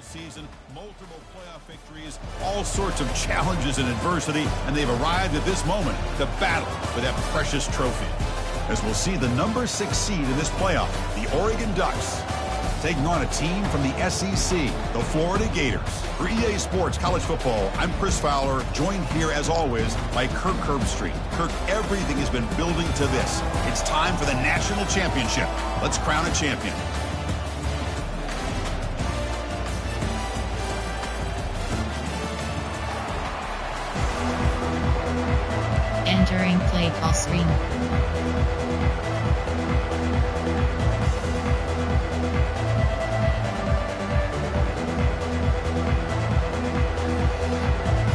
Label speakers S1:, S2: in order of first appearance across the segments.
S1: season, multiple playoff victories, all sorts of challenges and adversity, and they've arrived at this moment to battle for that precious trophy. As we'll see the number 6 seed in this playoff, the Oregon Ducks, taking on a team from the SEC, the Florida Gators. For EA Sports College Football, I'm Chris Fowler, joined here as always by Kirk Herbstreit. Kirk, everything has been building to this. It's time for the national championship. Let's crown a champion.
S2: Entering play call screen.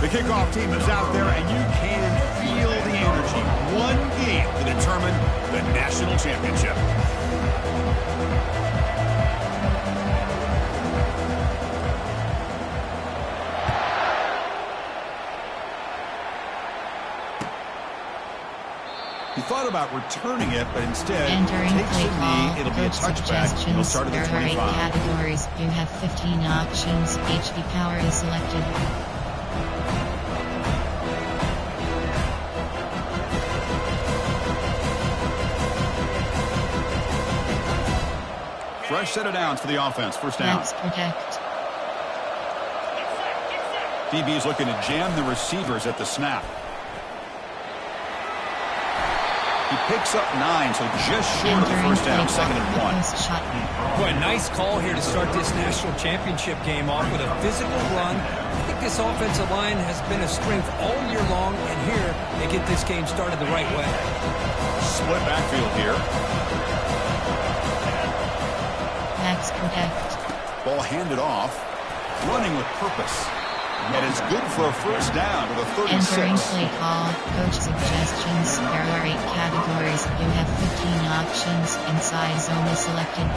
S1: The kickoff team is out there, and you can feel the energy. One game to determine the national championship. He thought about returning it, but instead takes a knee. It'll be a touchback. He'll start at the 25.
S2: There are 8 categories. You have 15 options. HV power is selected.
S1: Fresh set of downs for the offense. First down.
S2: Max protect.
S1: DB's looking to jam the receivers at the snap. He picks up 9, so just short of the first down, 2nd and 1.
S3: Boy, a nice call here to start this national championship game off with a physical run. I think this offensive line has been a strength all year long, and here they get this game started the right way.
S1: Split backfield here.
S2: Max protect.
S1: Ball handed off. Running with purpose. And it's good for a first down with a 36.
S2: Entering play call. Coach suggestions. There are 8 categories. You have 15 options. Inside zone is selected.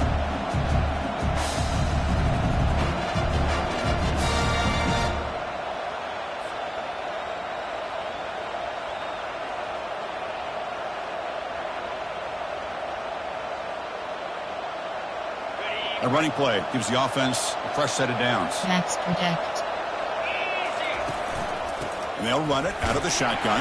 S1: A running play gives the offense a fresh set of downs.
S2: Max protect.
S1: And they'll run it out of the shotgun.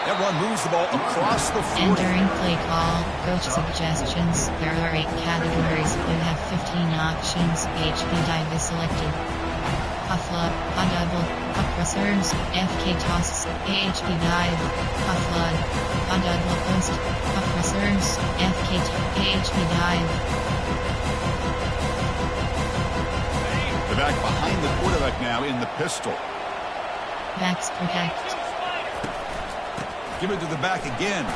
S1: That run moves the ball across the 40.
S2: Entering play call. Coach suggestions. There are 8 categories. You have 15 options. HB dive is selected. Puff lob, puff double, puff reserves, FK tosses, AHP dive, puff lob, puff double post, puff reserves, FK AHP dive.
S1: The back behind the quarterback now in the pistol.
S2: Max protect.
S1: Give it to the back again.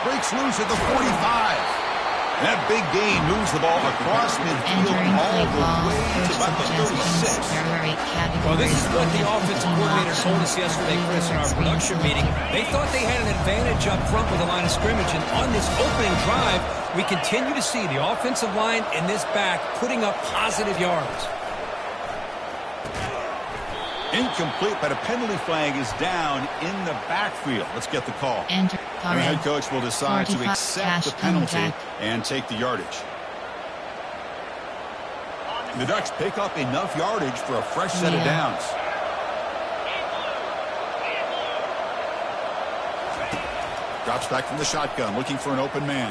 S1: Breaks loose at the 45. That big gain moves the ball across midfield
S2: Entering
S1: all
S2: play
S1: the
S2: call.
S1: way to
S2: Coach
S1: about the
S2: suggestions.
S1: 36.
S2: There are 8 categories.
S3: Well, this is what the
S2: You have
S3: offensive
S2: 15
S3: coordinator told us
S2: options.
S3: yesterday, Chris, in our
S2: Screen
S3: production meeting.
S2: selected.
S3: They thought they had an advantage up front with the line of scrimmage, and on this opening drive, we continue to see the offensive line and this back putting up positive yards.
S1: Incomplete, but a penalty flag is down in the backfield. Let's get the call.
S2: Enter.
S1: And the head coach will decide to
S2: 45
S1: accept the
S2: dash
S1: penalty
S2: contact.
S1: and take the yardage. The Ducks pick up enough yardage for a fresh set of downs. Drops back from the shotgun, looking for an open man.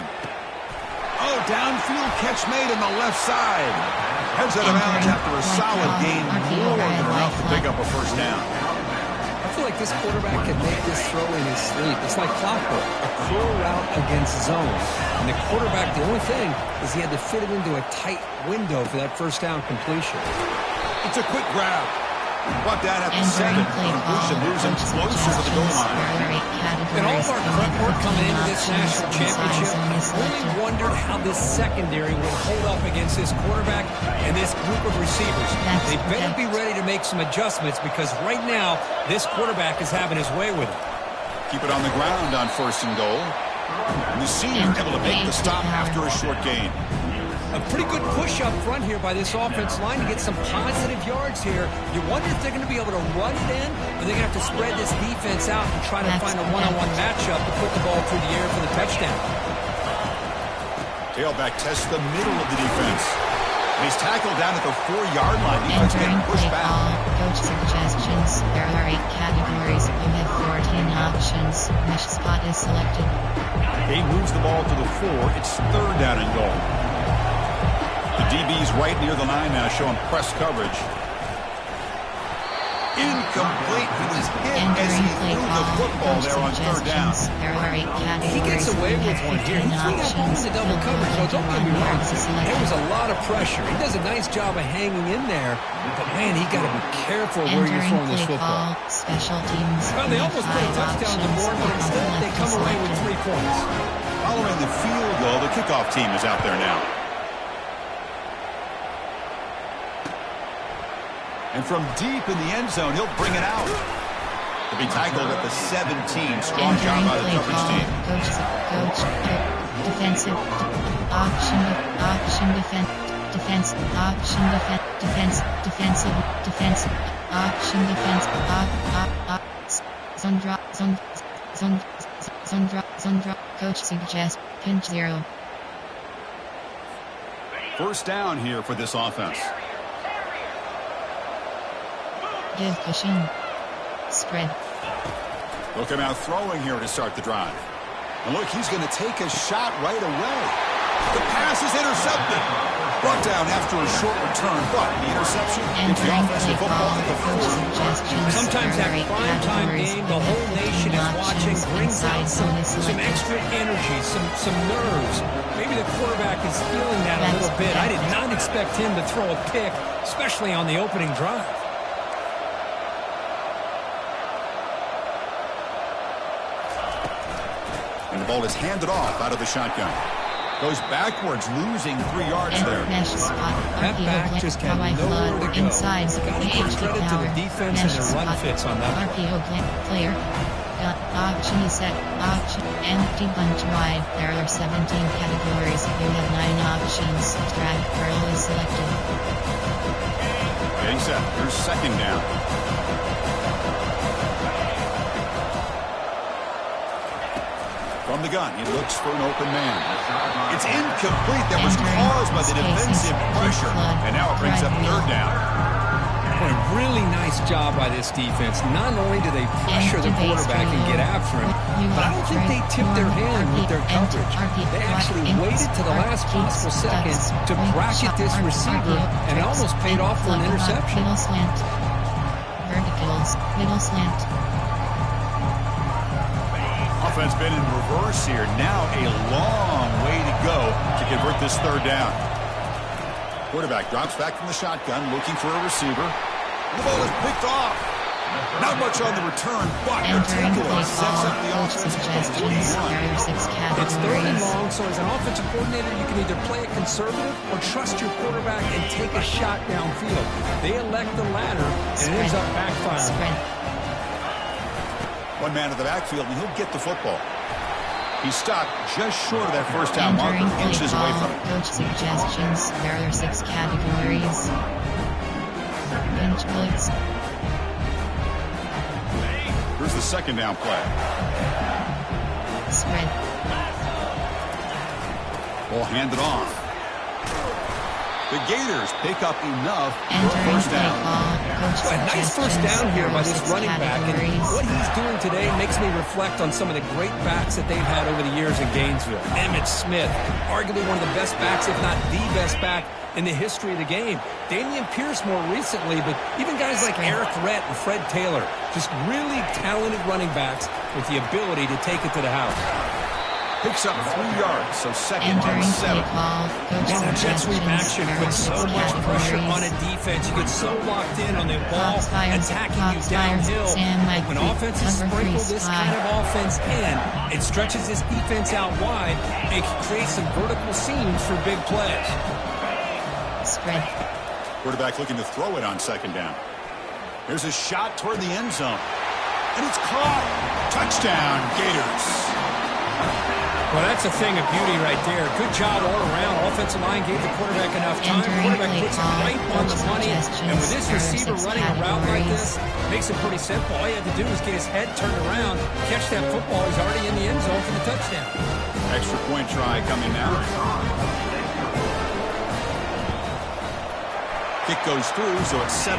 S1: Oh, downfield catch made on the left side. Heads out of bounds after a solid gain, more than enough to pick up a first down.
S3: I feel like this quarterback can make this throw in his sleep. It's like clockwork, a curl route against zone. And the quarterback, the only thing is he had to fit it into a tight window for that first down completion.
S1: It's a quick grab. Brought down at the 7.
S2: Entering play
S1: Completion
S2: call.
S1: moves him
S2: Coach
S1: closer to the goal
S2: suggestions.
S1: line.
S2: There are 8 categories.
S3: And all of our
S2: You
S3: prep
S2: have
S3: work coming
S2: 15
S3: into this
S2: options.
S3: national
S2: Inside
S3: championship,
S2: zone is
S3: I really
S2: selected.
S3: wondered how this secondary will hold up against this quarterback and this group of receivers. They better be ready to make some adjustments because right now, this quarterback is having his way with it.
S1: Keep it on the ground on 1st and goal. And the senior able to make the stop after a short gain.
S3: A pretty good push up front here by this offense line to get some positive yards here. You wonder if they're going to be able to run it in, or they're going to have to spread this defense out and try to find a one-on-one matchup to put the ball through the air for the touchdown.
S1: Tailback tests the middle of the defense. He's tackled down at the 4-yard line. Defense
S2: Entering
S1: getting pushed
S2: play
S1: back.
S2: call, coach suggestions. There are 8 categories. You have 14 options. Mesh spot is selected.
S1: He moves the ball to the 4. It's 3rd down and goal. The DB's right near the line now, showing press coverage. Incomplete. He was hit as he threw the football there on 3rd down.
S2: There are 8 categories.
S3: He gets away with one here. He threw that ball into double coverage. So don't get me wrong. There was a lot of pressure. He does a nice job of hanging in there. But, man, he got to be careful where you're throwing this football.
S2: Special teams.
S3: Well, they almost put a touchdown on the board, but instead they come away with 3 points.
S1: Following the field goal, the kickoff team is out there now. And from deep in the end zone, he'll bring it out. To be tackled at the 17. Strong job by the coverage team.
S2: Coach, defensive, option, defense, option, defensive, option, zone, coach suggest, pinch 0.
S1: First down here for this offense.
S2: Give cushion. Spread.
S1: Look him out throwing here to start the drive. And look, he's going to take a shot right away. The pass is intercepted. Brought down after a short return, but the interception gets the offensive football at the 40.
S3: Sometimes that prime-time game, the whole nation is watching, brings out some extra energy, some nerves. Maybe the quarterback is feeling that a little bit. I did not expect him to throw a pick, especially on the opening drive.
S1: And the ball is handed off out of the shotgun. Goes backwards, losing 3 yards there.
S2: Mesh spot.
S3: That back just had nowhere to go.
S2: Inside.
S3: Gotta give credit to the defense and their run fits on that.
S2: RPO player. Option set. Option. Empty bunch wide. There are 17 categories. You have 9 options. Drag curl is selected.
S1: Getting set. Here's 2nd down. From the gun, he looks for an open man. It's incomplete. That was caused by the defensive pressure. And now it brings up 3rd down.
S3: A really nice job by this defense. Not only do they pressure the quarterback and get after him, but I don't think they tipped their hand with their coverage. They actually waited to the last possible second to bracket this receiver, and it almost paid off for an interception.
S2: Middle slant. Verticals. Middle slant.
S1: Offense been in reverse here. Now a long way to go to convert this 3rd down. Quarterback drops back from the shotgun, looking for a receiver. The ball is picked off. Not much on the return, but particularly sets up the offense for 41.
S3: It's 3rd and long, so as an offensive coordinator, you can either play it conservative or trust your quarterback and take a shot downfield. They elect the latter, and it ends up backfiring.
S1: One man in the backfield, and he'll get the football. He stopped just short of that first down marker, inches away from it.
S2: Coach suggestions. There are 6 categories. Pinch blitz.
S1: Here's the 2nd down play.
S2: Spread.
S1: Ball handed off. The Gators pick up enough for a first down.
S3: A nice first down here by this running back. And what he's doing today makes me reflect on some of the great backs that they've had over the years in Gainesville. Emmitt Smith, arguably one of the best backs, if not the best back in the history of the game. Dameon Pierce more recently, but even guys like Eric Rhett and Fred Taylor, just really talented running backs with the ability to take it to the house.
S1: Picks up 3 yards, so 2nd and 7.
S3: And the jet sweep action puts so much pressure on a defense. You get so locked in on the ball attacking you downhill. When offenses sprinkle this kind of offense in, it stretches this defense out wide and can create some vertical seams for big plays.
S2: Spread.
S1: Quarterback looking to throw it on 2nd down. There's a shot toward the end zone. And it's caught. Touchdown, Gators.
S3: Well, that's a thing of beauty right there. Good job all around. Offensive line gave the quarterback enough time. Quarterback puts it right on the money. And with this receiver running a route like this, makes it pretty simple. All you have to do is get his head turned around, catch that football. He's already in the end zone for the touchdown.
S1: Extra point try coming now. Kick goes through, so it's 7-3.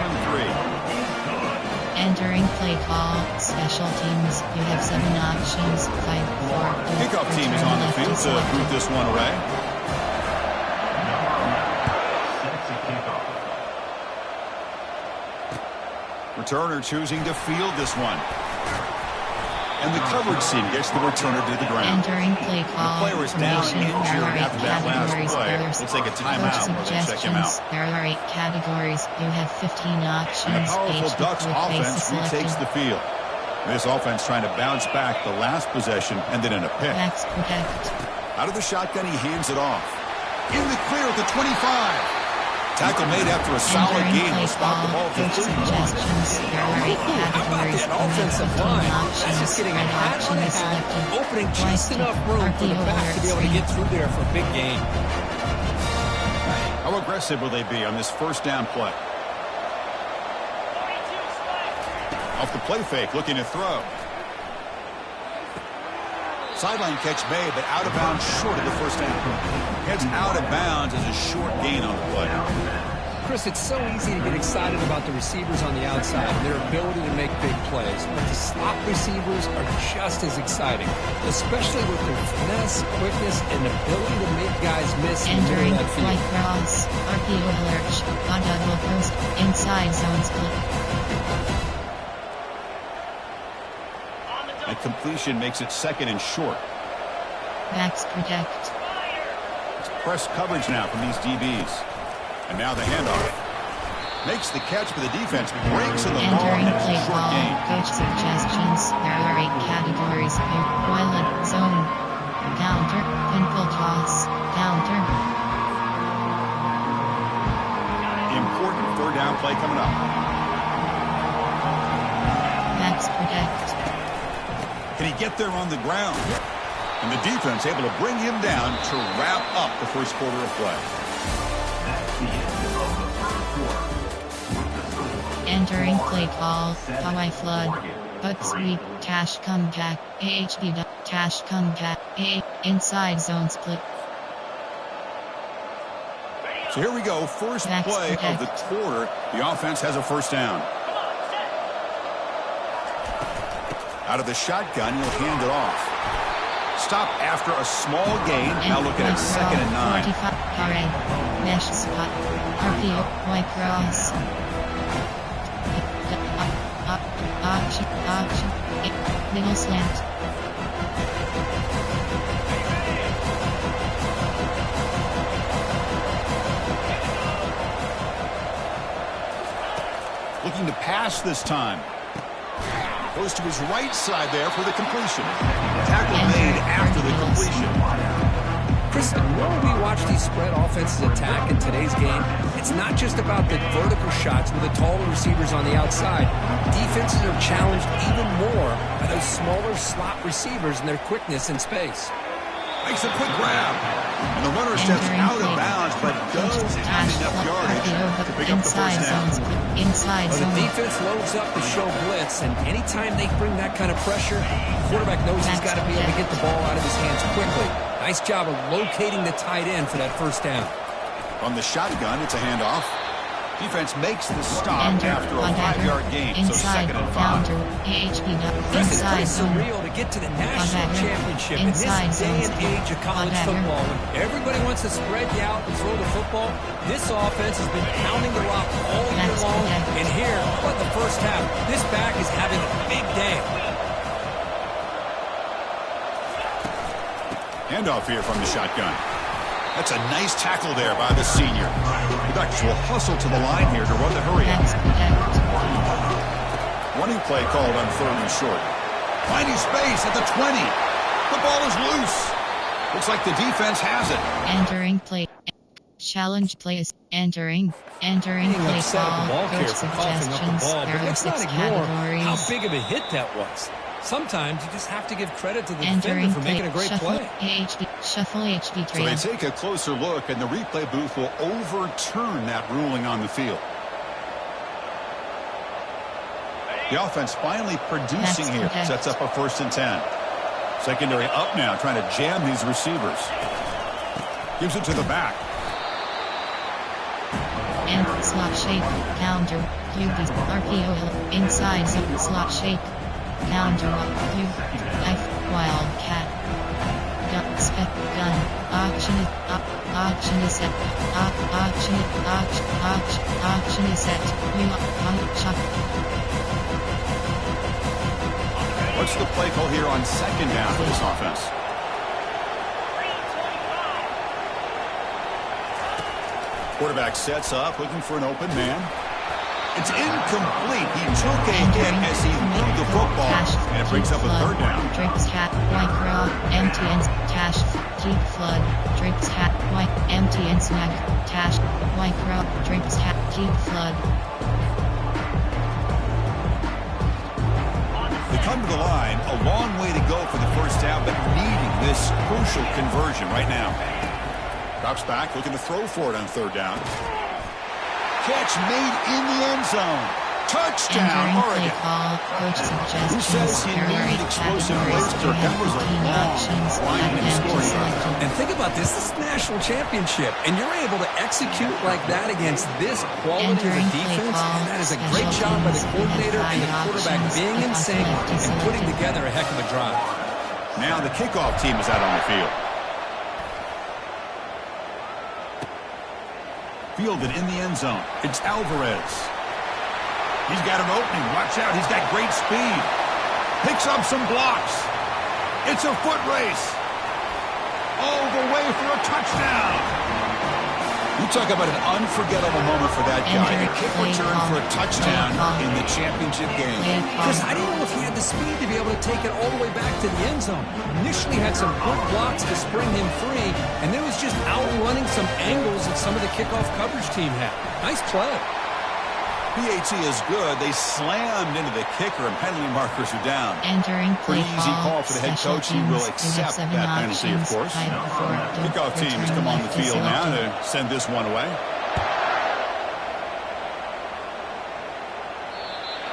S2: Entering play call, special teams, you have 7 options, 5, 4,
S1: Kickoff team is on the field to root this one away. Returner choosing to field this one. And the coverage team gets the returner to the ground.
S2: Entering play call,
S1: The player is down
S2: formation,
S1: injured
S2: there are 8
S1: after that last
S2: categories,
S1: play.
S2: players,
S1: We'll take a
S2: coach
S1: timeout where they check him out.
S2: suggestions, there are 8 categories, you have 15
S1: And the
S2: options,
S1: powerful
S2: HB
S1: Ducks
S2: with base
S1: offense
S2: selected,
S1: retakes the field. This offense trying to bounce back the last possession and then in a pick.
S2: backs protect.
S1: Out of the shotgun, he hands it off. In the clear at the 25. Tackle made after a solid
S2: Entering
S1: gain
S2: play
S1: will stop the
S2: call,
S1: ball for
S2: coach
S1: 3 yards.
S2: suggestions, there are 8
S3: How about
S2: categories,
S3: that
S2: you have
S3: offensive
S2: 15
S3: line?
S2: options,
S3: That's just getting a
S2: red
S3: hat
S2: option
S3: on a
S2: is
S3: hat,
S2: selected,
S3: opening
S2: joystick,
S3: just enough room for the
S2: RPO
S3: back to be able to
S2: alert
S3: get through there for a big gain.
S1: How aggressive will they be on this first down play? Off the play fake, looking to throw. Sideline catch made, but out of bounds short of the first down. Heads out of bounds as a short gain on the play.
S3: Chris, it's so easy to get excited about the receivers on the outside and their ability to make big plays, but the slot receivers are just as exciting, especially with their finesse, quickness, and ability to make guys miss in the middle
S2: entering
S3: of that field.
S2: flight cross, RPO alert, on double post, inside zone split.
S1: And completion makes it second and short.
S2: Backs protect.
S1: It's press coverage now from these DBs. And now the handoff. Makes the catch for the defense. Breaks in the ball
S2: Entering
S1: and it's
S2: play
S1: a short
S2: call,
S1: gain.
S2: coach suggestions, there are 8 categories, pilot, zone, counter, pinball toss, counter.
S1: Important third down play coming up.
S2: Backs protect.
S1: Can he get there on the ground? And the defense able to bring him down to wrap up the first quarter of play.
S2: Entering play call, Hawaii flood, but sweep, cash comeback, AHB, cash comeback, inside zone split.
S1: So here we go, first
S2: Backs
S1: play of the
S2: protect.
S1: quarter. The offense has a first down. Out of the shotgun, he'll hand it off. Stop after a small gain. Now looking at second and 9.
S2: 45, alright, mesh spot, RPO, white cross. Option, middle slant.
S1: Looking to pass this time. Goes to his right side there for the completion. Tackle made after the completion.
S3: Chris, when we watch these spread offenses attack in today's game, it's not just about the vertical shots with the taller receivers on the outside. Defenses are challenged even more by those smaller slot receivers and their quickness in space.
S1: Makes a quick grab. And the runner steps out of bounds, but does have enough yardage to pick up the first down.
S2: Inside
S3: The
S2: zone.
S3: defense loads up to show blitz, and anytime they bring that kind of pressure, the quarterback knows he's got to be able to get the ball out of his hands quickly. Nice job of locating the tight end for that first down.
S1: On the shotgun, it's a handoff. Defense makes the stop after a 5-yard gain, so
S2: inside
S1: second and 5.
S2: counter, AHB,
S3: Chris, it's pretty
S2: inside zone.
S3: surreal to get to the national
S2: Linebacker.
S3: championship in this
S2: Inside
S3: day and
S2: zone.
S3: age of college
S2: Linebacker.
S3: football. When everybody wants to spread you out and throw the football, this offense has been pounding the rock all year
S2: Backs
S3: long.
S2: protect.
S3: And here, how about the first half? This back is having a big day.
S1: Handoff here from the shotgun. That's a nice tackle there by the senior. The Ducks will hustle to the line here to run the hurry up.
S2: Backs protect.
S1: Running play called on third and short. Finding space at the 20. The ball is loose. Looks like the defense has it.
S2: Entering play. Challenge plays. Entering
S3: Being
S2: play
S3: upset at the ball
S2: call. Coach
S3: carrier for coughing up the
S2: suggestions.
S3: ball,
S2: There
S3: but
S2: are
S3: let's not
S2: 6
S3: ignore
S2: categories.
S3: how big of a hit that was. Sometimes you just have to give credit to the
S2: Entering
S3: defender for
S2: play.
S3: making a great
S2: Shuffle
S3: play.
S2: AHB. Shuffle HB
S1: So they
S2: trail.
S1: take a closer look, and the replay booth will overturn that ruling on the field. The offense finally producing here.
S2: That's
S1: Sets up a 1st and 10. Secondary up now, trying to jam these receivers. Gives it to the back.
S2: and slot shake, counter, QB, RPO, inside zone, slot shake, counter, Q, F, wildcat, gun, spec, gun, auction is set, auction is set, shot.
S1: What's the play call here on second down for this offense? Quarterback sets up, looking for an open man. It's incomplete. He took a hit as he threw the football, and it brings up a third down.
S2: Drips hat, white raw, empty and cash, deep flood, drips hat, white, empty and snag, cash, white raw, drips hat, deep flood.
S1: They come to the line, a long way to go for the first down, but needing this crucial conversion right now. Drops back, looking to throw for it on third down. Catch made in the end zone. Touchdown, Oregon. Who says he needed explosive plays? That was a long line in scoring.
S3: And think about this. This is a national championship, and you're able to execute like that against this quality of a defense, and that is a great job by the coordinator and the quarterback being in sync and putting together a heck of a drive.
S1: Now the kickoff team is out on the field. Fielded in the end zone. It's Alvarez. He's got an opening. Watch out. He's got great speed. Picks up some blocks. It's a foot race. All the way for a touchdown. You talk about an unforgettable moment for that guy. A kick return for a touchdown in the championship game.
S3: Chris, I didn't know if he had the speed to be able to take it all the way back to the end zone. Initially had some good blocks to spring him free, and then was just outrunning some angles that some of the kickoff coverage team had. Nice play.
S1: PAT is good. They slammed into the kicker, and penalty markers are down.
S2: Entering play
S1: Pretty easy call for the head coach. He will accept that penalty, of course. Kickoff team has come on the field now to send this one away.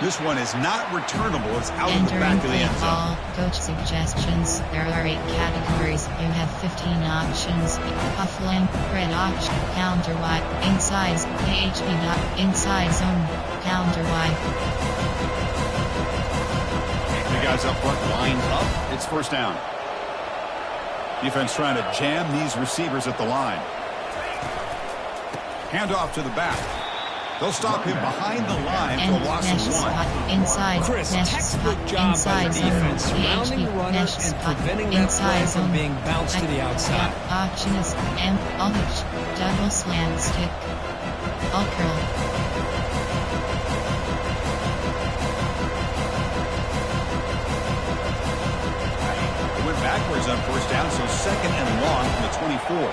S1: This one is not returnable. It's out of the back of the end zone.
S2: Coach suggestions. There are 8 categories. You have 15 options. Offline, red option, counter Y, inside, AHP dot, inside zone, counter Y.
S1: The guys up front lined up. It's first down. Defense trying to jam these receivers at the line. Handoff to the back. They'll stop him behind the line for a loss of 1.
S2: Inside,
S3: Chris, textbook job by the defense, surrounding the runners and preventing that play from being bounced to the outside.
S2: Option is M-H, double slant stick. All curl.
S1: They went backwards on first down, so second and long from the 24.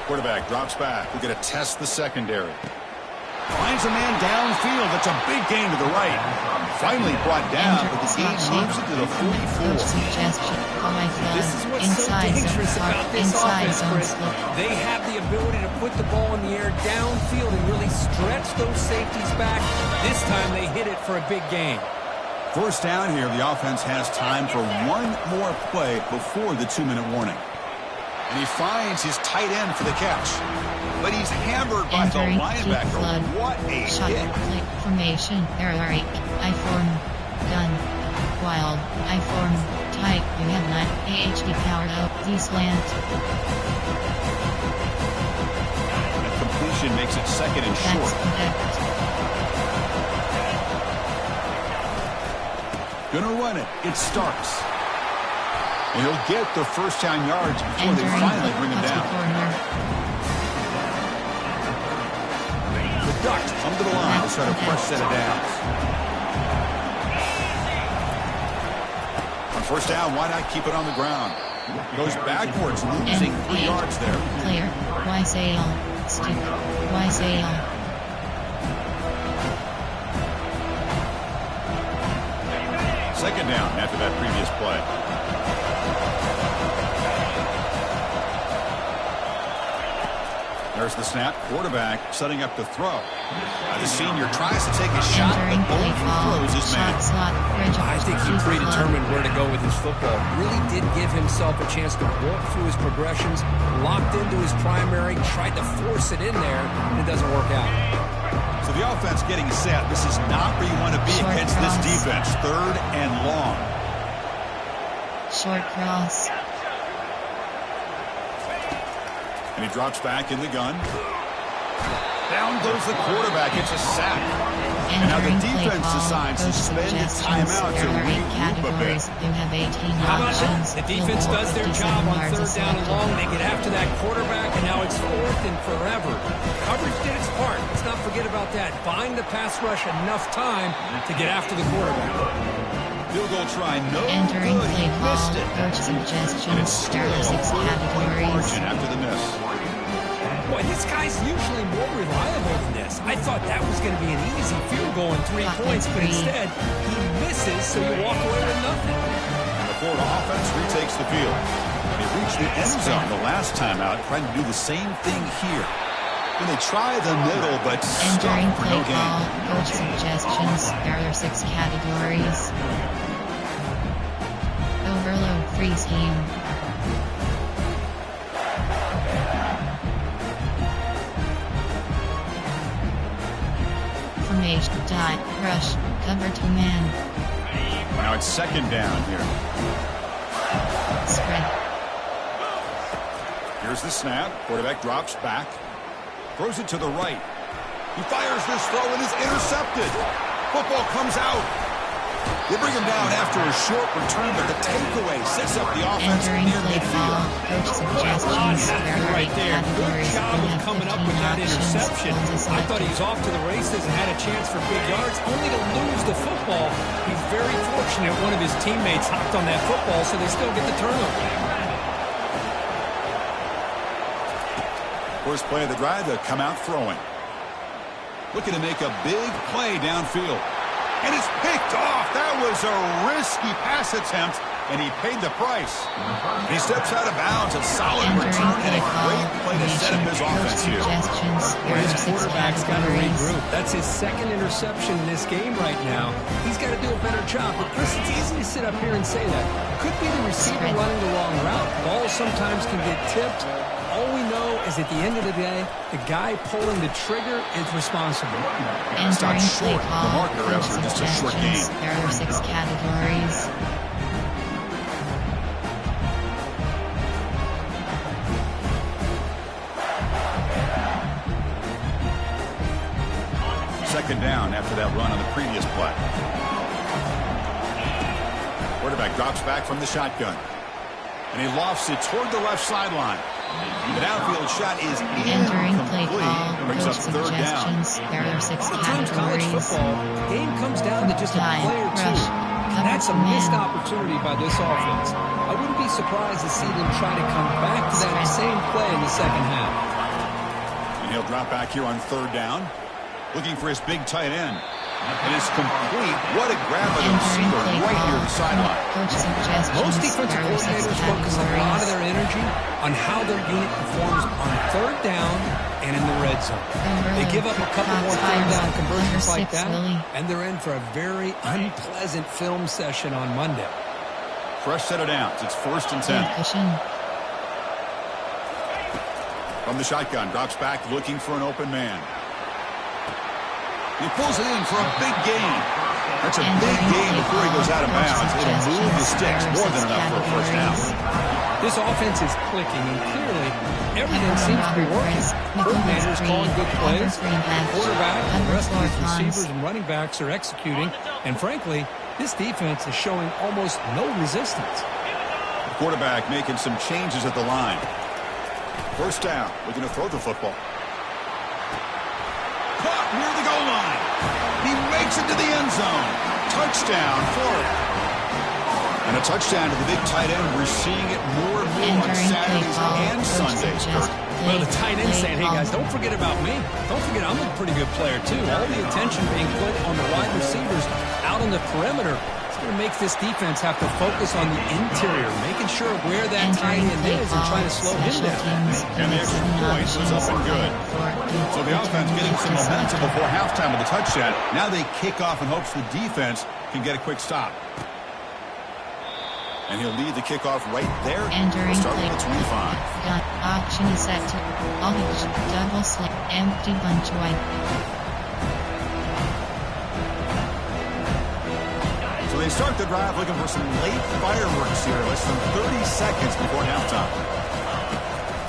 S1: Quarterback drops back. We're going to test the secondary. Finds a man downfield. That's a big gain to the right. Finally brought down, but the game moves it to the 44.
S3: This is what's so dangerous about this offense, Chris. They have the ability to put the ball in the air downfield and really stretch those safeties back. This time they hit it for a big gain.
S1: First down here. The offense has time for one more play before the 2-minute warning. And he finds his tight end for the catch. But he's hammered by the linebacker. What a
S2: shot
S1: hit.
S2: Play formation. There are 8. I form. Gun. Wild. I form. Tight. You have 9. AHD powered up. D slant.
S1: The completion makes it second and short. Gonna run it. It's Starks. And he'll get the first down yards before they finally bring him down. The Ducks come to the line to start a fresh set of downs. On first down, why not keep it on the ground? Goes backwards, losing 3 yards there.
S2: Player. YSAL. Stick. YSAL.
S1: Second down after that previous play. There's the snap. Quarterback setting up to throw. The senior tries to take a shot, but overthrows his man.
S3: I think he predetermined where to go with his football. Really did give himself a chance to walk through his progressions, locked into his primary, tried to force it in there, and it doesn't work out.
S1: So the offense getting set. This is not where you want to be against this defense. 3rd and long.
S2: Short cross.
S1: And he drops back in the gun. Down goes the quarterback. It's a sack. And now the defense decides to spend its timeout to regroup a bit.
S3: How about that? The defense does their job on 3rd down and long. They get after that quarterback, and now it's 4th and forever. Coverage did its part. Let's not forget about that. Buying the pass rush enough time to get after the quarterback.
S1: Field goal try, no
S2: Entering
S1: good.
S2: play
S1: He
S2: call,
S1: missed it.
S2: coach suggestions, there are 6 categories.
S1: Margin after the miss.
S3: Boy, this guy's usually more reliable than this. I thought that was going to be an easy field goal and 3 points, but instead, he misses, so you walk away with nothing.
S1: The Florida offense retakes the field. They reached the end zone the last time out, trying to do the same thing here. And they try the middle, but
S2: Entering
S1: stop for
S2: play
S1: no gain.
S2: call, coach suggestions, there are 6 categories. Overload free scheme. Formation, dot, rush, cover 2 man,
S1: Now it's 2nd down here.
S2: spread.
S1: Here's the snap. Quarterback drops back. Throws it to the right. He fires this throw and is intercepted. Football comes out. They bring him down after a short return, but the takeaway sets up the offense
S2: Entering
S1: near
S2: play call,
S1: midfield.
S2: coach suggestions, there are 8
S3: Right there. Good
S2: categories.
S3: job
S2: We
S3: of
S2: have
S3: coming up
S2: 15
S3: with that
S2: options.
S3: interception.
S2: Goals
S3: I thought he
S2: selected.
S3: was off to the races and had a chance for big yards, only to lose the football. He's very fortunate one of his teammates hopped on that football, so they still get the turnover.
S1: First play of the drive, to come out throwing. Looking to make a big play downfield. And it's picked off. That was a risky pass attempt, and he paid the price. He steps out of bounds. A solid
S2: Entering
S1: return and
S2: play
S1: a
S2: call,
S1: great play to set up his
S2: coach
S1: offense here.
S2: suggestions, there
S3: His
S2: are 6
S3: quarterback's got to
S2: categories.
S3: regroup. That's his 2nd interception in this game right now. He's got to do a better job. But Chris, it's easy to sit up here and say that. Could be the receiver
S2: Spread.
S3: running the wrong route. Balls sometimes can get tipped. All we know is at the end of the day, the guy pulling the trigger is responsible.
S2: Entering play
S1: short. The
S2: call,
S1: marker
S2: coach
S1: after just a short
S2: suggestions,
S1: game.
S2: there are 6 categories.
S1: Second down after that run on the previous play. Quarterback drops back from the shotgun. And he lofts it toward the left sideline. The downfield shot is
S2: Entering play
S1: incomplete.
S2: call,
S1: Brings up
S2: coach
S1: 3rd down.
S2: suggestions, there are 6
S3: In terms of college
S2: categories.
S3: football, the game comes down to just a
S2: Dive,
S3: play or two.
S2: rush, cover
S3: That's a
S2: 2
S3: missed
S2: man.
S3: opportunity by this offense. I wouldn't be surprised to see them try to come back to that same play in the second half.
S1: And he'll drop back here on 3rd down. Looking for his big tight end. And it's complete. What a grab by the
S2: Entering
S1: receiver
S2: play
S1: right near
S2: call,
S1: the sideline.
S2: coach suggestions,
S3: Most defensive
S2: there are 6
S3: coordinators focus a lot of
S2: categories.
S3: their energy on how their unit performs on 3rd down and in the red zone. They give up a couple more 3rd down conversions like that, and they're in for a very unpleasant film session on Monday.
S1: Fresh set of downs. It's 1st and 10.
S2: Cushion.
S1: From the shotgun. Drops back looking for an open man. He pulls it in for a big gain. That's a big gain before he goes out of bounds. It'll move the sticks more than enough for a first down.
S3: This offense is clicking, and clearly everything seems to be working. Coordinators calling good plays. Quarterback, and the rest of his receivers and running backs are executing. And frankly, this defense is showing almost no resistance.
S1: The quarterback making some changes at the line. First down. Looking to throw the football. Caught near the goal line. He makes it to the end zone. Touchdown, Florida. And a touchdown to the big tight end. We're seeing it more and more on Saturdays and Sundays, Kurt.
S3: Well, the tight end saying, hey, guys, don't forget about me. Don't forget I'm a pretty good player, too. All the attention being put on the wide receivers out on the perimeter. It's going to make this defense have to focus on the interior, making sure where that tight end is and trying to slow him down.
S1: And the extra point was up and good. So the offense getting some momentum before halftime with a touchdown. Now they kick off in hopes the defense can get a quick stop. And he'll lead the kickoff right there.
S2: Entering
S1: Start with the 25.
S2: Option is set to Aldridge, double slip, empty bunch wide.
S1: So they start the drive looking for some late fireworks here. Less than 30 seconds before halftime.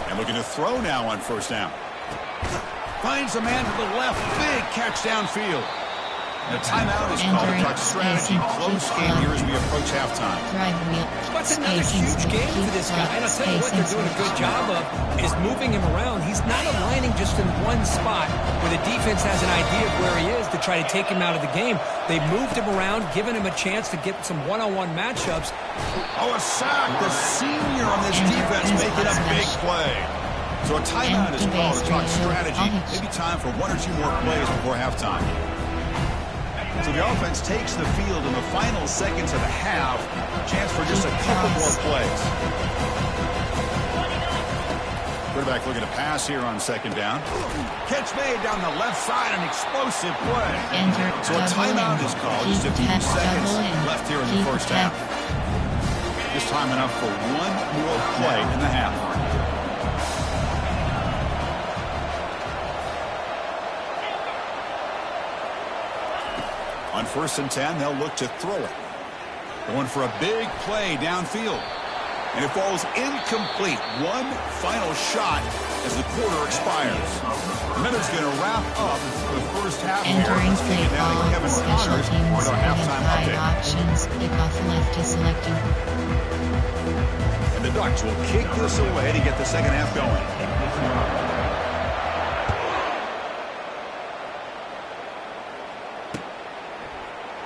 S1: And looking to throw now on first down. Finds a man to the left. Big catch downfield. And a timeout is called to talk strategy. Close game here as we approach halftime.
S2: Drive wheel.
S3: That's another huge game for this guy. And I'll tell you what they're doing a good job of is moving him around. He's not aligning just in one spot where the defense has an idea of where he is to try to take him out of the game. They've moved him around, given him a chance to get some one-on-one matchups.
S1: Oh, a sack. The senior on this defense making a big play. So a timeout is called to talk strategy. Maybe time for one or two more plays before halftime. So the offense takes the field in the final seconds of the half. Chance for just a couple more plays. Quarterback looking to pass here on second down. Catch made down the left side, an explosive play. So a timeout is called. Just a few seconds left here in the first half. Just time enough for one more play in the half. On 1st and 10, they'll look to throw it. Going for a big play downfield. And it falls incomplete. One final shot as the quarter expires. Minutes going to wrap up the first half.
S2: Entering play call, special teams
S1: with our halftime update.
S2: Options, kickoff left is selected.
S1: And the Ducks will kick this away to get the second half going.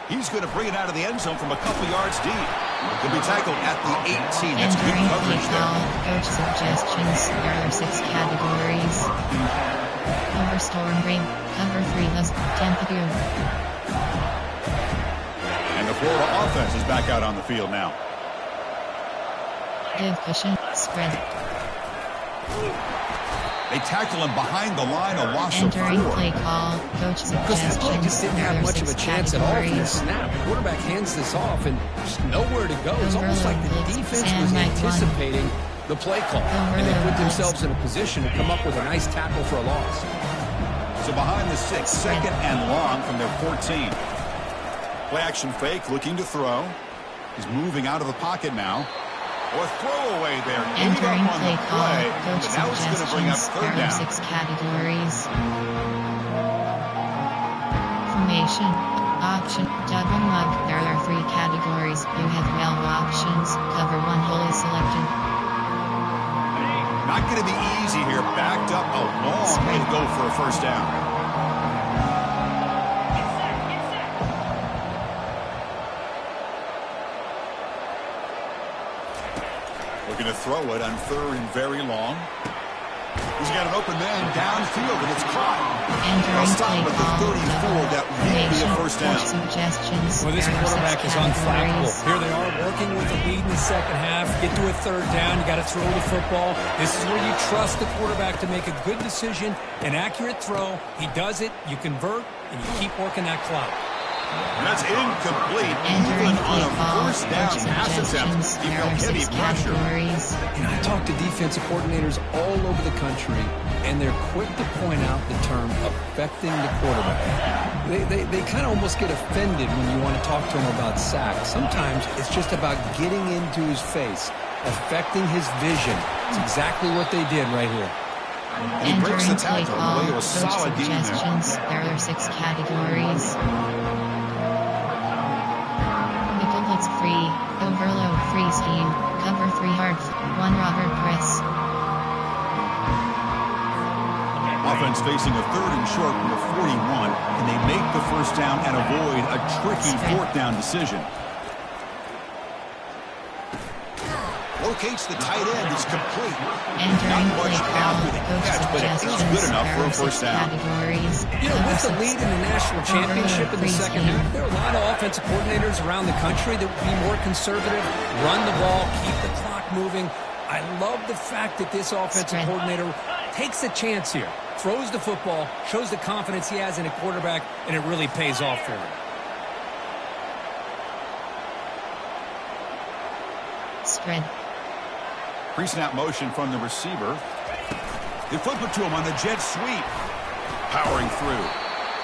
S1: He's going to bring it out of the end zone from a couple yards deep. He'll be tackled at the 18. That's good coverage there.
S2: Coach suggestions. There are 6 categories. Cover storm ring. Cover 3 was temperature.
S1: And the Florida offense is back out on the field now.
S2: Give cushion. Spread.
S1: They tackle him behind the line, a loss of 4.
S2: Entering play call, coach suggestions.
S3: Because the play just didn't have much of a chance at all from the snap. The quarterback hands this off and just nowhere to go. It's almost like the defense was anticipating the play call. And they put themselves in a position to come up with a nice tackle for a loss.
S1: So behind the 6, second and long from their 14. Play action fake, looking to throw. He's moving out of the pocket now. Or throwaway there.
S2: Entering play call, coach
S1: now it's going to bring up third
S2: there are
S1: down.
S2: 6 categories. Formation. Option. Double mug. There are 3 categories. You have 12 options. Cover 1 hole is selected.
S1: Not going to be easy here. Backed up a long way to go for a first down. Looking to throw it on 3rd and very long. He's got an open man downfield, and it's caught. They'll stop at the 34. That may be a first down.
S2: Suggestions.
S3: Well, this quarterback is unflappable. Here they are working with the lead in the second half. Get to a third down. You got to throw the football. This is where you trust the quarterback to make a good decision, an accurate throw. He does it. You convert, and you keep working that clock.
S1: And that's incomplete. Even on a first down pass attempt, he felt heavy pressure.
S3: You know, I talk to defensive coordinators all over the country, and they're quick to point out the term affecting the quarterback. They kind of almost get offended when you want to talk to them about sacks. Sometimes it's just about getting into his face, affecting his vision. It's exactly what they did right here.
S1: And he breaks the tackle on the way to a solid game there.
S2: There are 6 categories. Nickel blitz free, overload free scheme, cover 3 hard, 1 Robert press.
S1: Offense facing a 3rd and short from the 41. Can they make the first down and avoid a tricky 4th down decision? Locates the tight end. It's complete.
S2: Entering
S1: Not much
S2: play call,
S1: after the
S2: coach
S1: catch, but it feels
S2: suggestions.
S1: good enough for a
S2: There are
S1: first
S2: 6
S1: down.
S2: categories.
S3: You know, with the lead in the national championship in the second half, there are a lot of offensive coordinators around the country that would be more conservative, run the ball, keep the clock moving. I love the fact that this offensive coordinator takes a chance here, throws the football, shows the confidence he has in a quarterback, and it really pays off for him.
S2: Spread.
S1: Pre-snap motion from the receiver. They flip it to him on the jet sweep. Powering through.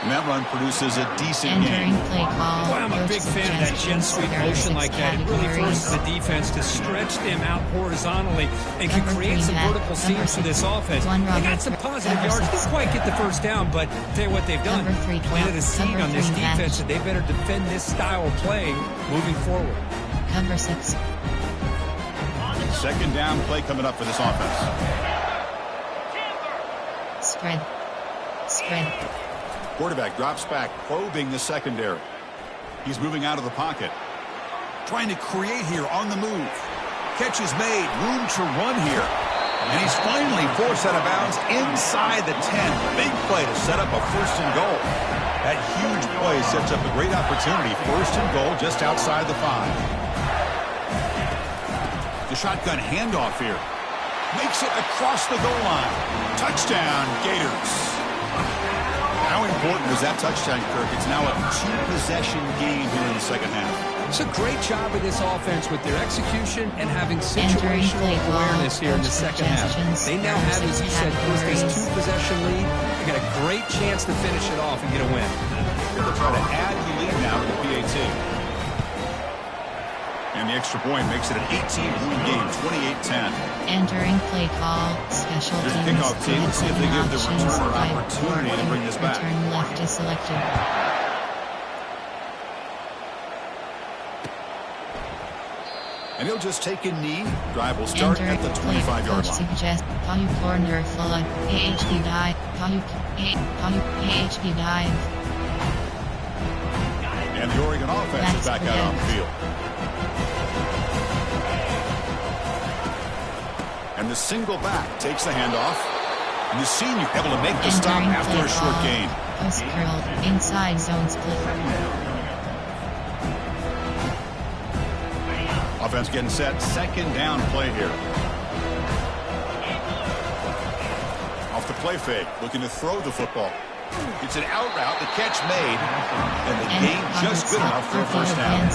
S1: And that run produces a decent
S2: Entering
S1: gain.
S2: play call.
S3: Boy, I'm a big fan of that jet sweep motion like that. It really forces the defense to stretch them out horizontally and can create some vertical seams for this offense. They got some positive yards. Didn't quite get the first down, but tell you what they've done. Planted a seed on this defense that they better defend this style of play moving forward.
S2: Cover 6.
S1: Second down play coming up for this offense.
S2: Spread. Spread.
S1: Quarterback drops back, probing the secondary. He's moving out of the pocket. Trying to create here on the move. Catch is made. Room to run here. And he's finally forced out of bounds inside the 10. Big play to set up a first and goal. That huge play sets up a great opportunity. First and goal just outside the 5. The shotgun handoff here. Makes it across the goal line. Touchdown, Gators. How important is that touchdown, Kirk? It's now a 2-possession game here in the second half.
S3: It's a great job of this offense with their execution and having situational awareness here in the second half. They now have, as you said, this 2-possession lead. They got a great chance to finish it off and get a win.
S1: They'll try to add the lead now to the PAT. And the extra point makes it an 18-point game, 28-10.
S2: Entering play call, special
S1: There's
S2: teams.
S1: kickoff team. Let's see if they give the returner an opportunity to bring this back.
S2: Return left is selected.
S1: And he'll just take a knee. Drive will start at the 25-yard line.
S2: Suggest Palu corner flood. AHP dive. Palu AHP dive.
S1: And the Oregon offense is back out on the field. And the single back takes the handoff. And the senior able to make the stop after a short gain.
S2: Post curled. Inside zone split.
S1: Offense getting set. Second down play here. Off the play fake. Looking to throw the football. It's an out route. The catch made. And the gain just good enough for a first down.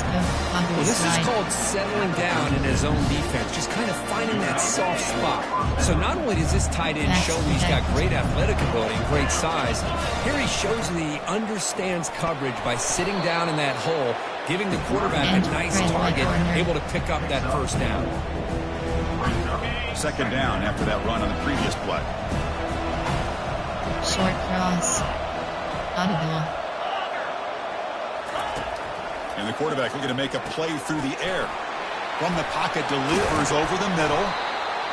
S3: Well, this is called settling down in his own defense. Just kind of finding that soft spot. So not only does this tight end show he's got great athletic ability and great size, here he shows that he understands coverage by sitting down in that hole, giving the quarterback a nice target, able to pick up that first down.
S1: Second down after that run on the previous play.
S2: Short cross. Audible.
S1: And the quarterback looking to make a play through the air. From the pocket, delivers over the middle.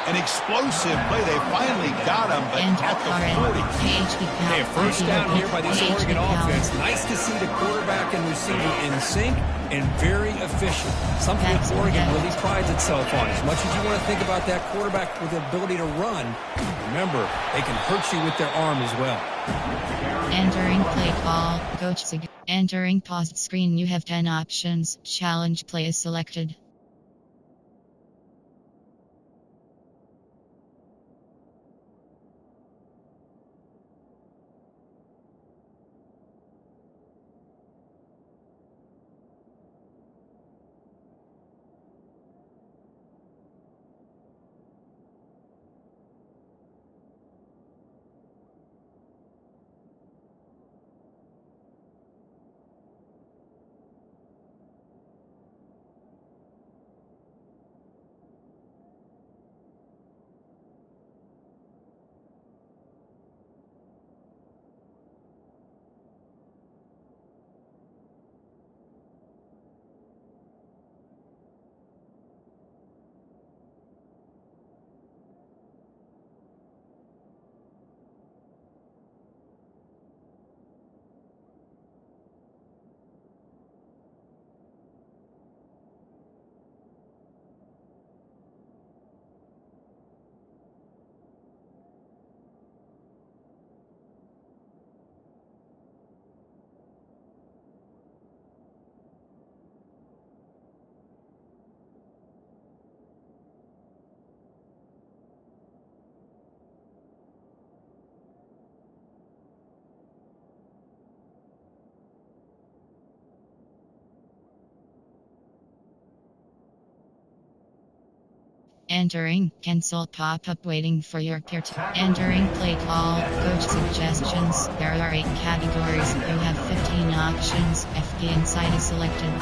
S1: An explosive play. They finally got him, but at the 40.
S3: Hey, a first down here by this Oregon offense. Nice to see the quarterback and receiver in sync and very efficient. Something that Oregon really prides itself on. As much as you want to think about that quarterback with the ability to run, remember, they can hurt you with their arm as well.
S2: Entering play call, Coach Sig. Entering paused screen. You have 10 options. Challenge play is selected. Entering, cancel pop-up waiting for your turn. Entering play call, coach suggestions. There are 8 categories. You have 15 options. FK inside is selected.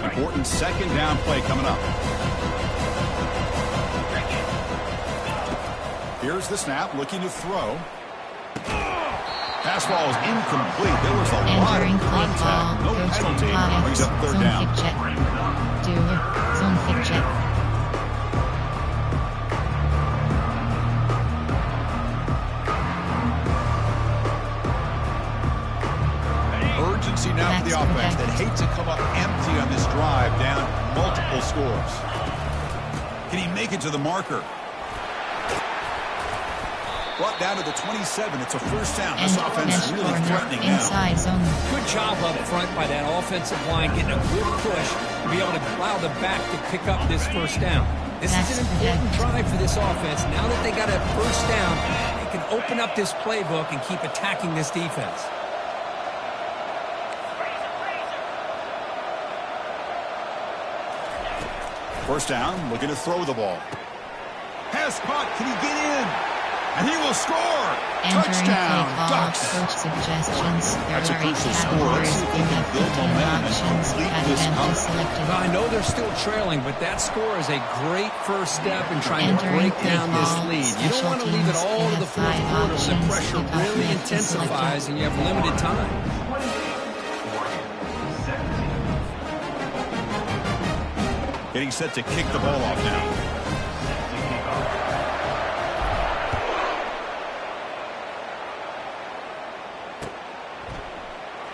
S1: Important second down play coming up. Here's the snap, looking to throw. Pass ball is incomplete. There was a lot of contact. No penalty. Brings up third down.
S2: Zone kick check.
S1: Urgency now for the offense that hates to come up empty on this drive, down multiple scores. Can he make it to the marker? Brought down to the 27. It's a first down. This offense really threatening now.
S3: Good job up front by that offensive line, getting a good push to be able to allow the back to pick up this first down. This is an important drive for this offense. Now that they got a first down, they can open up this playbook and keep attacking this defense.
S1: First down, looking to throw the ball. Pass caught. Can he get in? And he will score! Touchdown, Ducks!
S2: Coach suggestions.
S1: That's a crucial score. Let's see if they can build momentum and complete this comeback.
S3: I know they're still trailing, but that score is a great first step in trying to break down this lead. You don't want to leave it all to the fourth quarter when the pressure really intensifies and you have limited time.
S1: Getting set to kick the ball off now.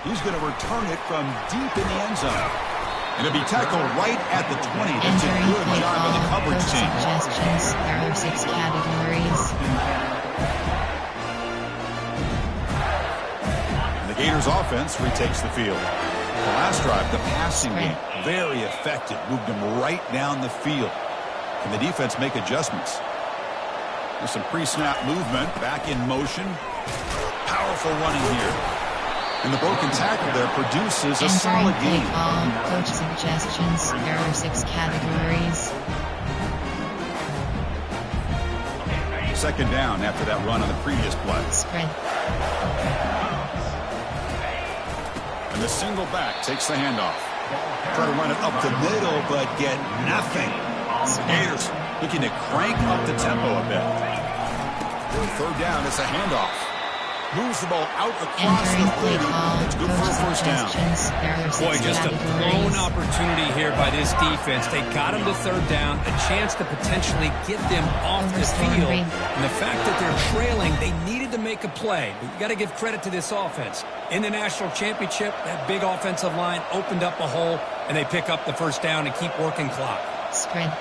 S1: He's going to return it from deep in the end zone. And it'll be tackled right at the 20. That's a good job by the coverage team.
S2: Suggestions. There are 6 categories.
S1: And the Gators offense retakes the field. The last drive, the passing game, very effective. Moved them right down the field. Can the defense make adjustments? There's some pre-snap movement. Back in motion. Powerful running here. And the broken tackle there produces a solid game.
S2: Coach suggestions. There are 6 categories.
S1: Second down after that run on the previous play.
S2: Spread.
S1: And the single back takes the handoff. Try to run it up the middle, but get nothing. Gators looking to crank up the tempo a bit. Third down, it's a handoff. Moves the ball out across the 30. It's good for a first down.
S3: Boy, just a blown opportunity here by this defense. They got him to third down, a chance to potentially get them off the field. And the fact that they're trailing, they needed to make a play. But you got to give credit to this offense. In the national championship, that big offensive line opened up a hole, and they pick up the first down and keep working clock.
S2: Spread.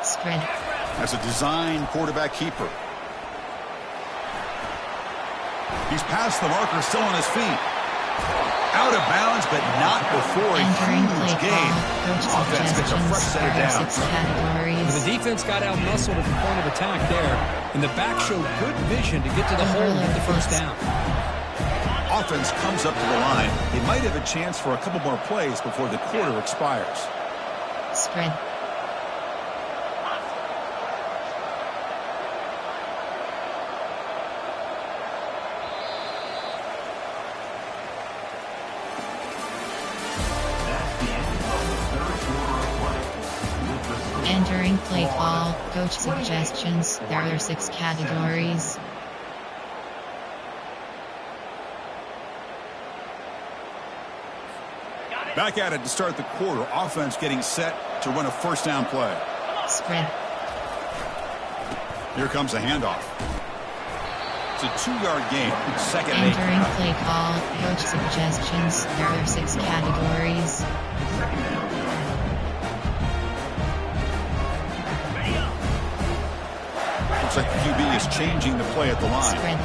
S2: Spread.
S1: As a design quarterback keeper. He's past the marker, still on his feet. Out of bounds, but not before a huge gain. Offense gets a fresh set of downs.
S3: The defense got out-muscled at the point of attack there, and the back showed good vision to get to the hole and get the first down.
S1: Offense comes up to the line. They might have a chance for a couple more plays before the quarter expires.
S2: Spread. Entering play call, coach suggestions. There are 6 categories.
S1: Back at it to start the quarter. Offense getting set to run a first down play.
S2: Spread.
S1: Here comes a handoff. It's a 2-yard gain. Second and 8.
S2: Entering play call, coach suggestions. There are 6 categories.
S1: Looks like the QB is changing the play at the line.
S2: Spread.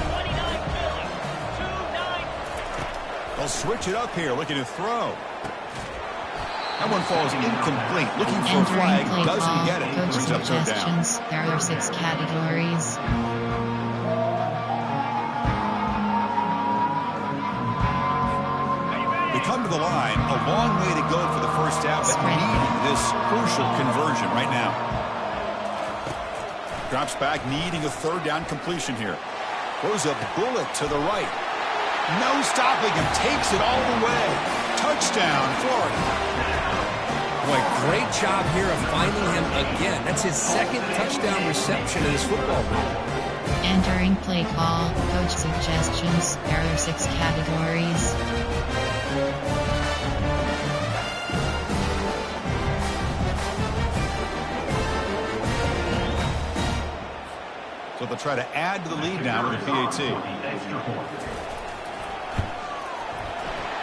S1: They'll switch it up here, looking to throw. That one falls incomplete. Looking for a flag. Doesn't get it. Brings up third down.
S2: There are 6 categories.
S1: The come to the line. A long way to go for the first down, but needing this crucial conversion right now. Drops back, needing a third down completion here. Throws a bullet to the right. No stopping him. Takes it all the way. Touchdown, Florida.
S3: Boy, great job here of finding him again. That's his second touchdown reception in this football game.
S2: Entering play call, coach suggestions, there are 6 categories.
S1: So they'll try to add to the lead now with the PAT.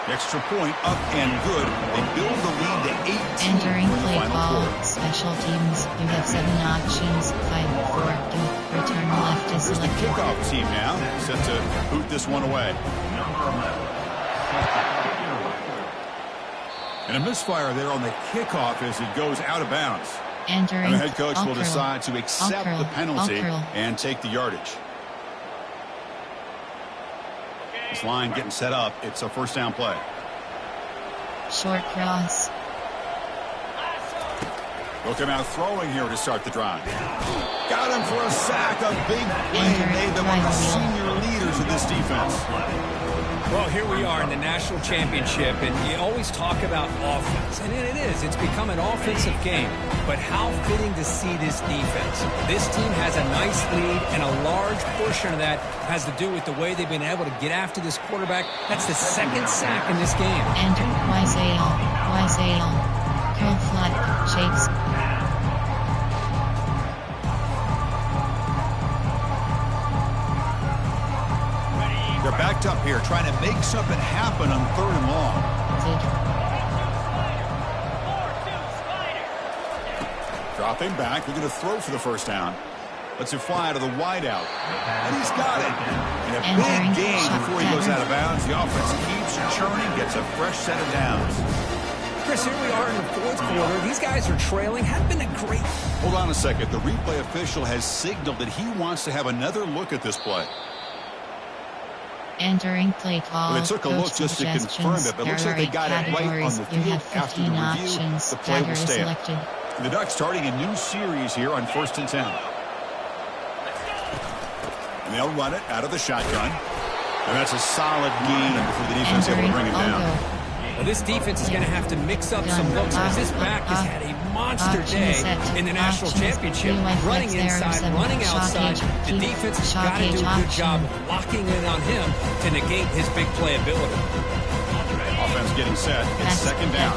S1: Extra point up and good. They build the lead to 18
S2: Entering
S1: for the
S2: play
S1: final
S2: call,
S1: quarter.
S2: special teams, you have 7 options, 5, 4, 2, return left is
S1: Here's the
S2: selected.
S1: kickoff team now, set to boot this one away. And a misfire there on the kickoff as it goes out of bounds.
S2: Entering,
S1: And the head coach will
S2: all
S1: decide to accept the penalty
S2: curl.
S1: and take the yardage. This line getting set up. It's a first down play.
S2: Short cross.
S1: They'll come out throwing here to start the drive. Got him for a sack. A big play made them one of the senior leaders of this defense.
S3: Well, here we are in the national championship, and you always talk about offense, and it is. It's become an offensive game, but how fitting to see this defense. This team has a nice lead, and a large portion of that has to do with the way they've been able to get after this quarterback. That's the second sack in this game.
S2: Enter, Ysale, curl flat, shakes.
S1: They're backed up here, trying to make something happen on 3rd and long. Dropping back, they're going to throw for the first down. Lets it fly to the wideout. And he's got it. And a big gain before he goes out of bounds. The offense keeps churning, gets a fresh set of downs.
S3: Chris, here we are in the 4th quarter. These guys are trailing. Have been a great...
S1: Hold on a second. The replay official has signaled that he wants to have another look at this play.
S2: Entering play call.
S1: Well, they took a look just to confirm it, but it looks like they got it right on the field after the review. The play will stand. The Ducks starting a new series here on 1st and 10. And they'll run it out of the shotgun. And that's a solid gain before the defense able to bring it down.
S3: Well, this defense is going to have to mix up some looks because this back has had a monster day in the national championship. Running inside, running outside. The defense has got to do a good job of locking in on him to negate his big play ability.
S1: Offense getting set. It's second down.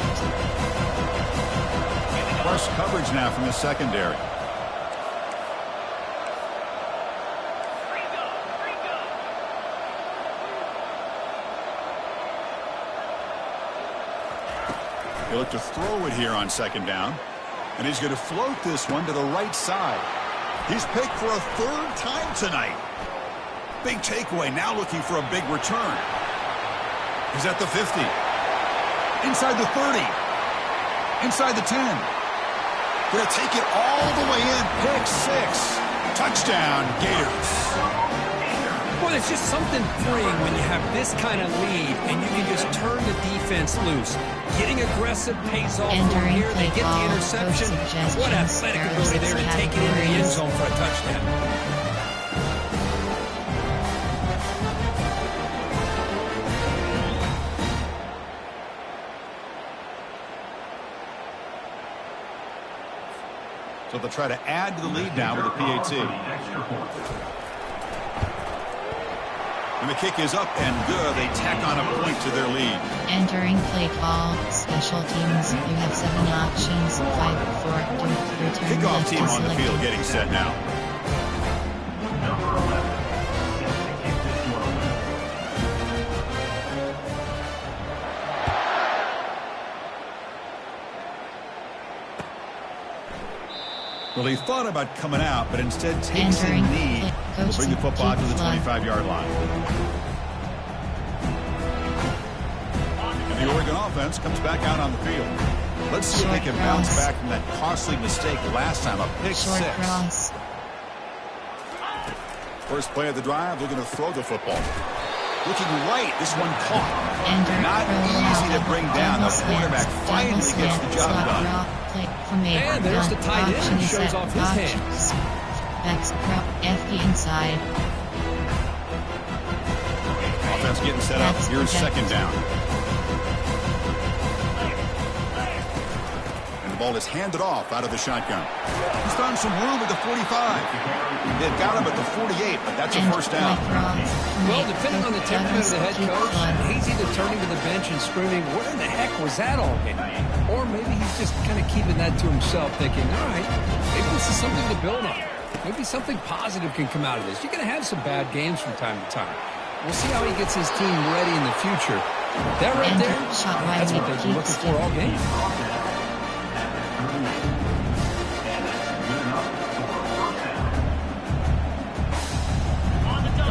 S1: Plus coverage now from the secondary. They look to throw it here on second down. And he's going to float this one to the right side. He's picked for a 3rd time tonight. Big takeaway, now looking for a big return. He's at the 50. Inside the 30. Inside the 10. Going to take it all the way in. Pick 6. Touchdown, Gators.
S3: Well, it's just something freeing when you have this kind of lead and you can just turn the defense loose. Getting aggressive pays off from here. They get the interception. What athletic ability there to take it into the end zone for a touchdown.
S1: So they'll try to add to the lead now with the PAT. And the kick is up and good. They tack on a point to their lead.
S2: Entering play call, special teams. You have 7 options, 5, 4, 2, return
S1: Kickoff
S2: left
S1: team
S2: is
S1: on the
S2: selected.
S1: field getting set now. Well, he thought about coming out, but instead takes the knee. Will bring the football to the 25-yard line. And the Oregon offense comes back out on the field. Let's see if they can bounce back from that costly mistake last time, a pick 6. First play of the drive, they're going to throw the football. Looking right, this one caught.
S2: Enter
S1: Not easy to bring down. The quarterback finally gets the job done.
S3: And there's the tight end. Shows off his hands.
S2: Backs prop FD inside.
S1: Offense getting set up. Here's second down. And the ball is handed off out of the shotgun. He's found some room at the 45. They've got him at the 48, but that's a first down.
S3: Well, depending on the temperament of the head coach, he's either turning to the bench and screaming, "Where in the heck was that all in?" Or maybe he's just kind of keeping that to himself, thinking, all right, maybe this is something to build on. Maybe something positive can come out of this. You're going to have some bad games from time to time. We'll see how he gets his team ready in the future. That right there, that's what they've been looking for all game.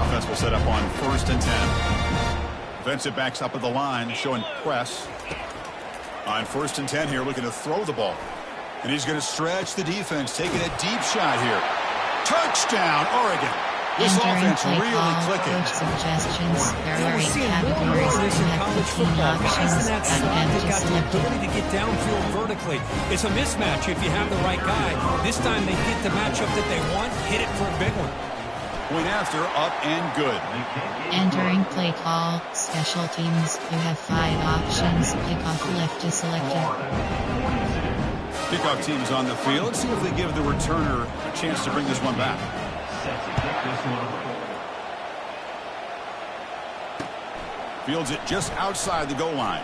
S1: Offense will set up on 1st and 10. Defensive backs up at the line, showing press. On 1st and 10 here, looking to throw the ball. And he's going to stretch the defense, taking a deep shot here. Touchdown, Oregon. This offense really clicking.
S2: Suggestions. There
S3: Yeah,
S2: are
S3: we're
S2: 8
S3: seeing more and more
S2: categories.
S3: of this in
S2: You have
S3: college
S2: 15
S3: football. Guys in
S2: options
S3: that
S2: and
S3: slot have
S2: empty
S3: got the
S2: selected.
S3: ability to get downfield vertically. It's a mismatch if you have the right guy. This time they get the matchup that they want, hit it for a big one.
S1: Point after, up and good.
S2: Entering play call. Special teams. You have 5 options. Kickoff left is selected.
S1: Kickoff team's on the field. See if they give the returner a chance to bring this one back. Fields it just outside the goal line.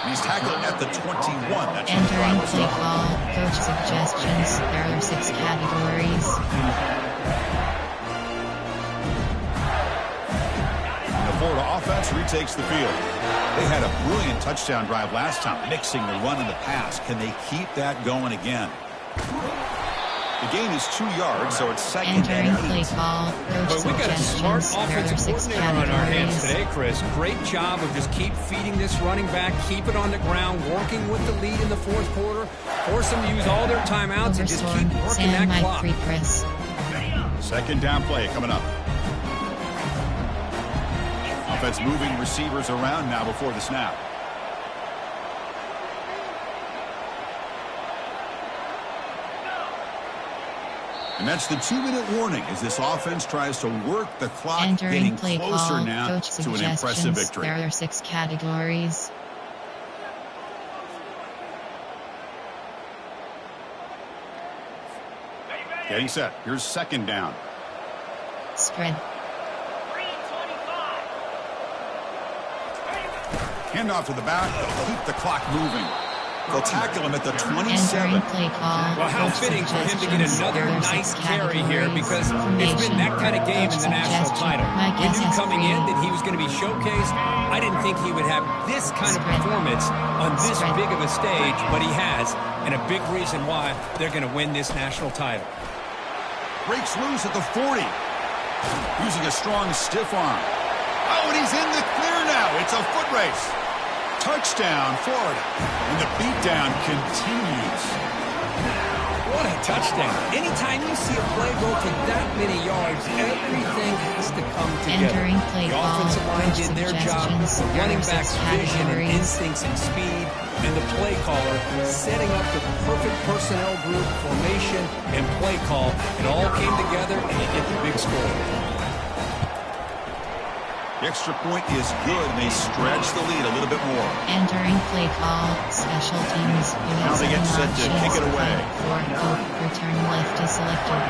S1: And he's tackled at the 21. That's
S2: Entering play call. Coach suggestions. There are 6 categories.
S1: The Florida offense retakes the field. They had a brilliant touchdown drive last time, mixing the run and the pass. Can they keep that going again? The gain is 2 yards, so it's second
S2: Entering
S1: and
S2: play
S1: 8.
S2: call. Coach
S3: But we got a smart
S2: suggestions. There are
S3: offensive
S2: 6
S3: coordinator on our hands
S2: categories.
S3: today, Chris. Great job of just keep feeding this running back, keep it on the ground, working with the lead in the 4th quarter, force them to use all their timeouts and just keep
S2: Overstorm.
S3: working
S2: Sam
S3: that
S2: Mike
S3: clock.
S2: free press.
S1: Second down play coming up. Offense moving receivers around now before the snap. And that's the 2-minute warning as this offense tries to work the clock,
S2: Entering
S1: getting
S2: play
S1: closer
S2: call.
S1: now
S2: Coach
S1: to an impressive
S2: suggestions.
S1: victory.
S2: There are 6 categories.
S1: Getting set. Here's second down.
S2: Spread.
S1: Handoff to the back. They'll keep the clock moving. They'll tackle him at the 27.
S2: Entering play call.
S3: Well, how
S2: Coach
S3: fitting for him to get
S2: suggestions.
S3: another
S2: There are
S3: nice
S2: 6
S3: carry here
S2: categories.
S3: because it's been that kind of game in the national title. We knew coming in that he was going to be showcased. I didn't think he would have this kind of performance on this big of a stage, but he has, and a big reason why they're going to win this national title.
S1: Breaks loose at the 40. Using a strong stiff arm. Oh, and he's in the clear now. It's a foot race. Touchdown, Florida. And the beatdown continues.
S3: What a touchdown. Anytime you see a play go for that many yards, everything has to come together.
S2: Entering play
S3: The
S2: call.
S3: offensive line
S2: Coach
S3: did their job,
S2: suggestions.
S3: the
S2: There
S3: running
S2: are 6
S3: back's vision and
S2: categories.
S3: instincts and speed, and the play caller setting up the perfect personnel group, formation, and play call. It all came together, and you get the big score.
S1: The extra point is good, and they stretch the lead a little bit more.
S2: Entering play call. Special teams. You
S1: Now
S2: have
S1: they get
S2: 7
S1: set to
S2: options.
S1: kick it away.
S2: For hope. Return left is selected.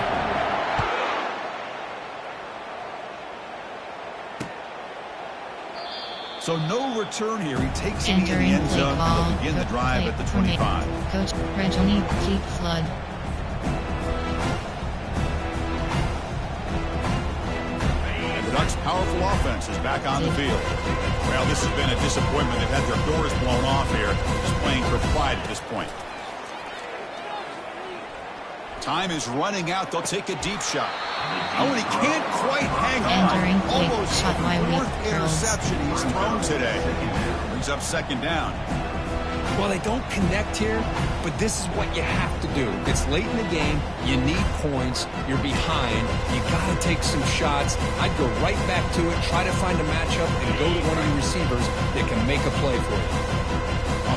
S1: So no return here. He takes it in the
S2: Entering
S1: end
S2: play
S1: zone.
S2: call.
S1: They'll begin the drive at the 25.
S2: Coach Reggie Keep Flood.
S1: And the Ducks' powerful offense is back on the field. Well, this has been a disappointment. They've had their doors blown off here. Just playing for pride at this point. Time is running out. They'll take a deep shot. Oh, and he can't quite hang
S2: Entering
S1: on.
S2: play
S1: Almost
S2: shot wide
S1: fourth
S2: with girls.
S1: interception he's thrown today. Brings up second down.
S3: Well, they don't connect here, but this is what you have to do. It's late in the game. You need points. You're behind. You got to take some shots. I'd go right back to it, try to find a matchup, and go to one of your receivers that can make a play for you.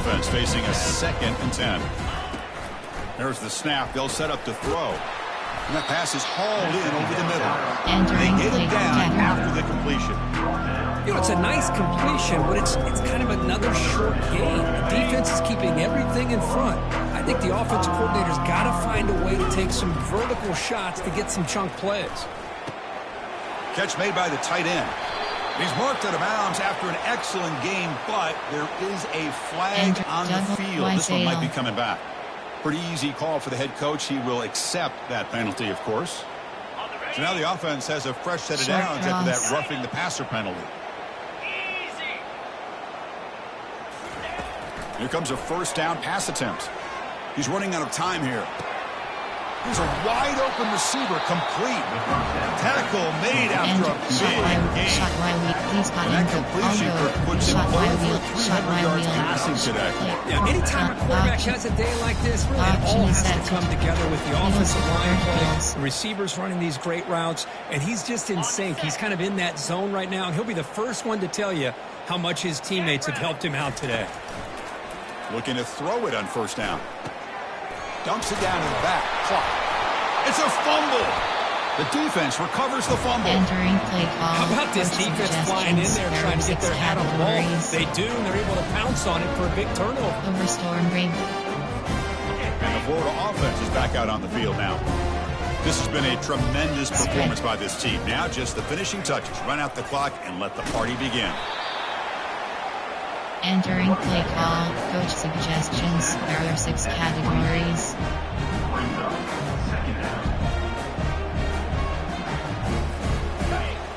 S1: Offense facing a 2nd and 10. There's the snap. They'll set up to throw. And that pass is hauled in over the middle. They get it down after the completion.
S3: You know, it's a nice completion, but it's kind of another short game. The defense is keeping everything in front. I think the offensive coordinator's got to find a way to take some vertical shots to get some chunk plays.
S1: Catch made by the tight end. He's marked out of bounds after an excellent game, but there is a flag on the field. This one might be coming back. Pretty easy call for the head coach. He will accept that penalty, of course. So now the offense has a fresh set of downs after that roughing the passer penalty. Here comes a 1st down pass attempt. He's running out of time here. Here's a wide open receiver, complete. Tackle made after a big game. And that completion puts him over 300 yards passing today.
S3: Yeah, anytime a quarterback has a day like this, really it all has to come together with the offensive line play, the receivers running these great routes, and he's just in sync. He's kind of in that zone right now, and he'll be the first one to tell you how much his teammates have helped him out today.
S1: Looking to throw it on 1st down. Dumps it down to the back. Clock. It's a fumble. The defense recovers the fumble.
S2: Entering play call.
S3: How about this defense flying in there trying to get their hat on the ball? They do, and they're able to pounce on it for a big turnover.
S2: Over Storm Brave.
S1: And the Florida offense is back out on the field now. This has been a tremendous performance by this team. Now just the finishing touches. Run out the clock and let the party begin.
S2: Entering play call. Coach suggestions. There are 6 categories.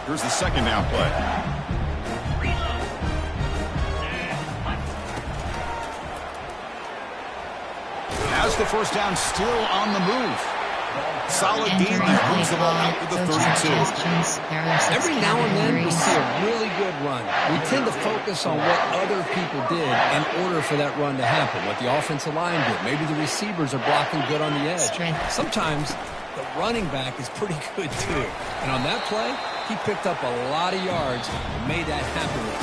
S1: Here's the 2nd down play. As the 1st down still on the move. Solid game that moves the ball out to the 32.
S3: Every now and then we see a really good run. We tend to focus on what other people did in order for that run to happen, what the offensive line did. Maybe the receivers are blocking good on the edge. Sometimes the running back is pretty good too. And on that play, he picked up a lot of yards and made that happen with